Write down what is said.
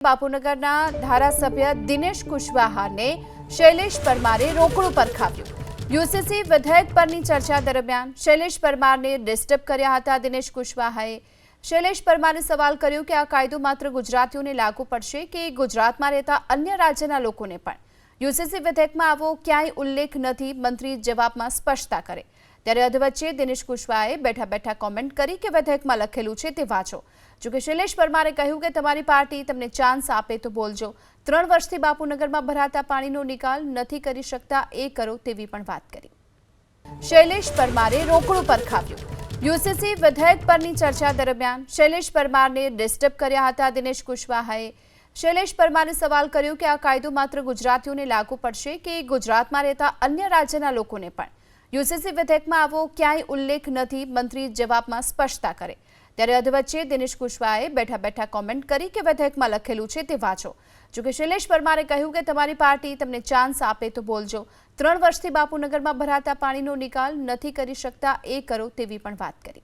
બાપુનગરના ધારાસભ્ય દિનેશ કુશવાહાને શૈલેષ પરમારે રોકડું પરખાવ્યું। યુસીસી વિધેયક પરની ચર્ચા દરમિયાન શૈલેષ પરમારને ડિસ્ટર્બ કર્યા હતા। દિનેશ કુશવાહાએ શૈલેષ પરમારને સવાલ કર્યો કે આ કાયદો માત્ર ગુજરાતીઓને લાગુ પડશે કે ગુજરાતમાં રહેતા અન્ય રાજ્યના લોકોને પણ। યુસીસી વિધેયકમાં આવો ક્યાંય ઉલ્લેખ નથી, મંત્રી જવાબમાં સ્પષ્ટતા કરે। ત્યારે અધવચ્ચે દિનેશ કુશવાહાએ બેઠા કોમેન્ટ કરી કે વિધેયકમાં લખેલું છે તે વાંચો। જો કે શૈલેષ પરમારે કહ્યું કે તમારી પાર્ટી તમને ચાન્સ આપે તો બોલજો। 3 વર્ષથી બાપુનગરમાં ભરાતા પાણીનો નિકાલ નથી કરી શકતા, એ કરો તેવી પણ વાત કરી। શૈલેષ પરમારે રોકડું પરખાવ્યું। યુસીસી વિધેયક પરની ચર્ચા દરમિયાન શૈલેષ પરમારને ડિસ્ટર્બ કર્યા હતા। દિનેશ કુશવાહાએ શૈલેષ પરમારને સવાલ કર્યો કે આ કાયદો માત્ર ગુજરાતીઓને લાગુ પડશે કે ગુજરાતમાં રહેતા અન્ય રાજ્યના લોકોને પણ। યુસીસી વિધેયકમાં આવો ક્યાંય ઉલ્લેખ નથી, મંત્રી જવાબમાં સ્પષ્ટતા કરે। ત્યારે અધવચ્ચે દિનેશ કુશવાહાએ બેઠા કોમેન્ટ કરી કે વિધેયકમાં લખેલું છે તે વાંચો। જો કે શૈલેષ પરમારે કહ્યું કે તમારી પાર્ટી તમને ચાન્સ આપે તો બોલજો। 3 વર્ષથી બાપુનગરમાં ભરાતા પાણીનો નિકાલ નથી કરી શકતા, એ કરો તેવી પણ વાત કરી।